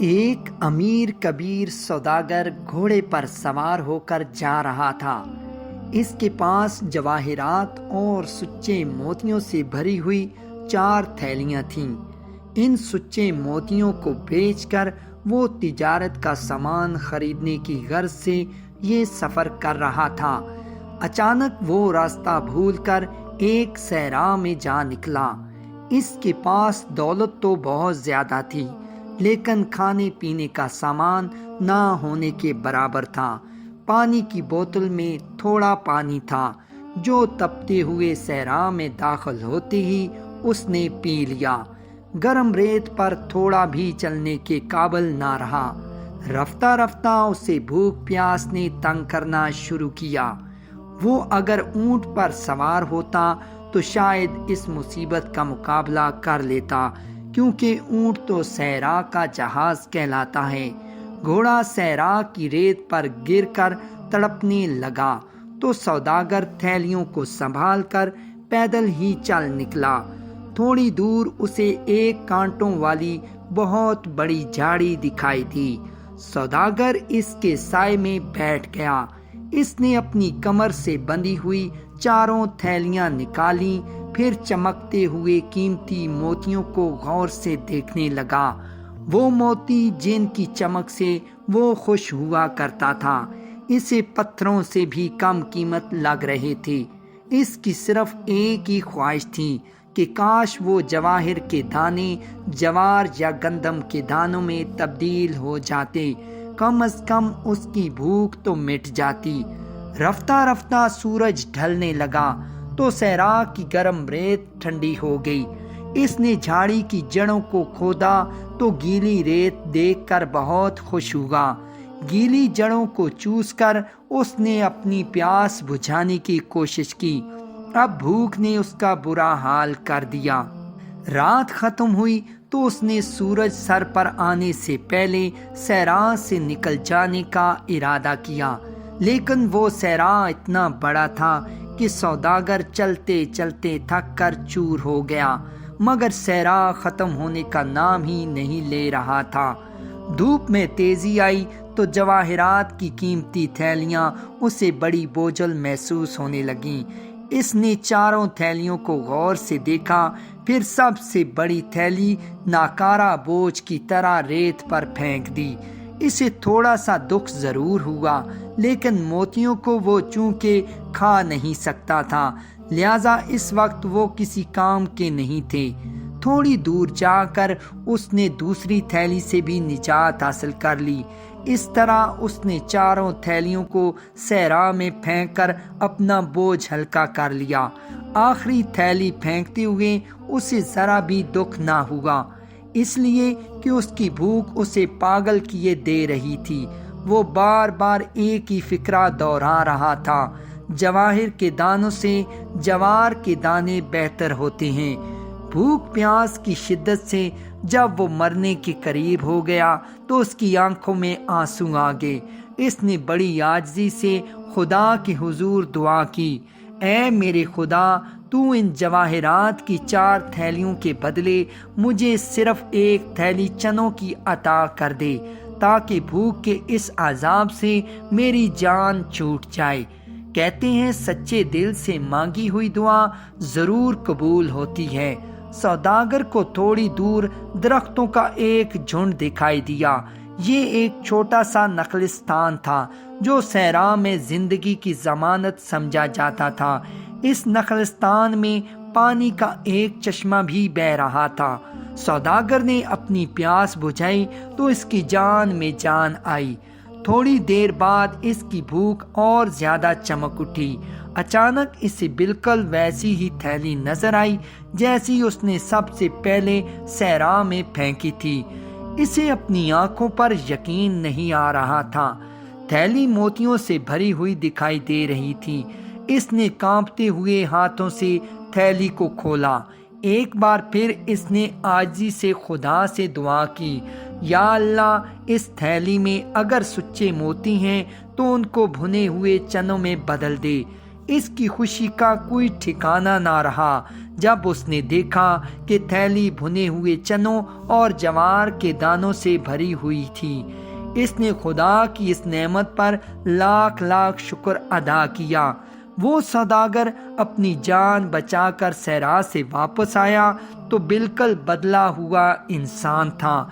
ایک امیر کبیر سوداگر گھوڑے پر سوار ہو کر جا رہا تھا۔ اس کے پاس جواہرات اور سچے موتیوں سے بھری ہوئی 4 تھیلیاں تھیں۔ ان سچے موتیوں کو بیچ کر وہ تجارت کا سامان خریدنے کی غرض سے یہ سفر کر رہا تھا۔ اچانک وہ راستہ بھول کر ایک صحرا میں جا نکلا۔ اس کے پاس دولت تو بہت زیادہ تھی، لیکن کھانے پینے کا سامان نہ ہونے کے برابر تھا۔ پانی کی بوتل میں تھوڑا پانی تھا، جو تپتے ہوئے صحرا میں داخل ہوتے ہی اس نے پی لیا۔ گرم ریت پر تھوڑا بھی چلنے کے قابل نہ رہا۔ رفتہ رفتہ اسے بھوک پیاس نے تنگ کرنا شروع کیا۔ وہ اگر اونٹ پر سوار ہوتا تو شاید اس مصیبت کا مقابلہ کر لیتا، کیونکہ اونٹ تو صحرا کا جہاز کہلاتا ہے۔ گھوڑا صحرا کی ریت پر گر کر تڑپنے لگا تو سوداگر تھیلیوں کو سنبھال کر پیدل ہی چل نکلا۔ تھوڑی دور اسے ایک کانٹوں والی بہت بڑی جھاڑی دکھائی دی۔ سوداگر اس کے سائے میں بیٹھ گیا۔ اس نے اپنی کمر سے بندھی ہوئی 4 تھیلیاں نکالیں، پھر چمکتے ہوئے قیمتی موتیوں کو غور سے دیکھنے لگا۔ وہ موتی جن کی چمک سے وہ خوش ہوا کرتا تھا، اسے پتھروں سے بھی کم قیمت لگ رہے تھے۔ اس کی صرف ایک ہی خواہش تھی کہ کاش وہ جواہر کے دانے جوار یا گندم کے دانوں میں تبدیل ہو جاتے، کم از کم اس کی بھوک تو مٹ جاتی۔ رفتہ رفتہ سورج ڈھلنے لگا تو صحرا کی گرم ریت ٹھنڈی ہو گئی۔ اس نے جھاڑی کی جڑوں کو کھودا تو گیلی ریت دیکھ کر بہت خوش ہوا۔ گیلی جڑوں کو چوس کر اس نے اپنی پیاس بجھانے کی کوشش کی۔ اب بھوک نے اس کا برا حال کر دیا۔ رات ختم ہوئی تو اس نے سورج سر پر آنے سے پہلے صحرا سے نکل جانے کا ارادہ کیا، لیکن وہ صحرا اتنا بڑا تھا کہ سوداگر چلتے چلتے تھک کر چور ہو گیا، مگر صحرا ختم ہونے کا نام ہی نہیں لے رہا تھا۔ دھوپ میں تیزی آئی تو جواہرات کی قیمتی تھیلیاں اسے بڑی بوجھل محسوس ہونے لگیں۔ اس نے 4 تھیلیوں کو غور سے دیکھا، پھر سب سے بڑی تھیلی ناکارہ بوجھ کی طرح ریت پر پھینک دی۔ اسے تھوڑا سا دکھ ضرور ہوا، لیکن موتیوں کو وہ چونکہ کھا نہیں سکتا تھا، لہذا اس وقت وہ کسی کام کے نہیں تھے۔ تھوڑی دور جا کر اس نے دوسری تھیلی سے بھی نجات حاصل کر لی۔ اس طرح اس نے 4 تھیلیوں کو صحرا میں پھینک کر اپنا بوجھ ہلکا کر لیا۔ آخری تھیلی پھینکتے ہوئے اسے ذرا بھی دکھ نہ ہوا، اس لیے کہ اس کی بھوک اسے پاگل کیے دے رہی تھی۔ وہ بار بار ایک ہی فکرہ دہرا رہا تھا، جواہر کے دانوں سے جوار کے دانے بہتر ہوتے ہیں۔ بھوک پیاس کی شدت سے جب وہ مرنے کے قریب ہو گیا تو اس کی آنکھوں میں آنسو آ گئے۔ اس نے بڑی عاجزی سے خدا کے حضور دعا کی، اے میرے خدا، تو ان جواہرات کی 4 تھیلیوں کے بدلے مجھے صرف 1 تھیلی چنوں کی عطا کر دے، تاکہ بھوک کے اس عذاب سے میری جان چھوٹ جائے۔ کہتے ہیں سچے دل سے مانگی ہوئی دعا ضرور قبول ہوتی ہے۔ سوداگر کو تھوڑی دور درختوں کا ایک جھنڈ دکھائی دیا۔ یہ ایک چھوٹا سا نخلستان تھا جو صحرا میں زندگی کی ضمانت سمجھا جاتا تھا۔ اس نخلستان میں پانی کا ایک چشمہ بھی بہہ رہا تھا۔ سوداگر نے اپنی پیاس بجھائی تو اس کی جان میں جان آئی۔ تھوڑی دیر بعد اس کی بھوک اور زیادہ چمک اٹھی۔ اچانک اسے بالکل ویسی ہی تھیلی نظر آئی جیسی اس نے سب سے پہلے صحرا میں پھینکی تھی۔ اسے اپنی آنکھوں پر یقین نہیں آ رہا تھا۔ تھیلی موتیوں سے بھری ہوئی دکھائی دے رہی تھی۔ اس نے کانپتے ہوئے ہاتھوں سے تھیلی کو کھولا۔ ایک بار پھر اس نے عاجزی سے خدا سے دعا کی، یا اللہ، اس تھیلی میں اگر سچے موتی ہیں تو ان کو بھنے ہوئے چنوں میں بدل دے۔ اس کی خوشی کا کوئی ٹھکانہ نہ رہا جب اس نے دیکھا کہ تھیلی بھنے ہوئے چنوں اور جوار کے دانوں سے بھری ہوئی تھی۔ اس نے خدا کی اس نعمت پر لاکھ لاکھ شکر ادا کیا۔ وہ سوداگر اپنی جان بچا کر صحرا سے واپس آیا تو بالکل بدلا ہوا انسان تھا۔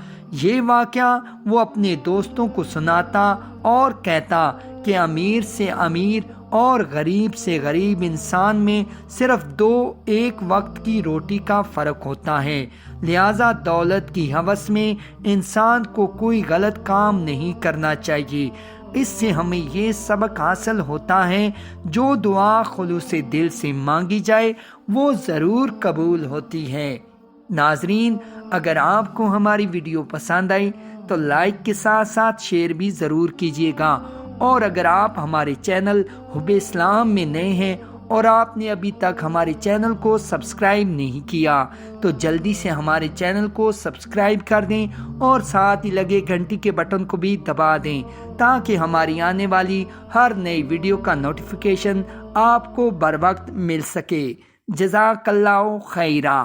یہ واقعہ وہ اپنے دوستوں کو سناتا اور کہتا کہ امیر سے امیر اور غریب سے غریب انسان میں صرف ایک وقت کی روٹی کا فرق ہوتا ہے، لہذا دولت کی ہوس میں انسان کو کوئی غلط کام نہیں کرنا چاہیے۔ اس سے ہمیں یہ سبق حاصل ہوتا ہے، جو دعا خلوص دل سے مانگی جائے وہ ضرور قبول ہوتی ہے۔ ناظرین، اگر آپ کو ہماری ویڈیو پسند آئی تو لائک کے ساتھ ساتھ شیئر بھی ضرور کیجیے گا، اور اگر آپ ہمارے چینل حب اسلام میں نئے ہیں اور آپ نے ابھی تک ہمارے چینل کو سبسکرائب نہیں کیا تو جلدی سے ہمارے چینل کو سبسکرائب کر دیں اور ساتھ ہی لگے گھنٹی کے بٹن کو بھی دبا دیں تاکہ ہماری آنے والی ہر نئی ویڈیو کا نوٹیفیکیشن آپ کو بر وقت مل سکے۔ جزاک اللہ خیرہ۔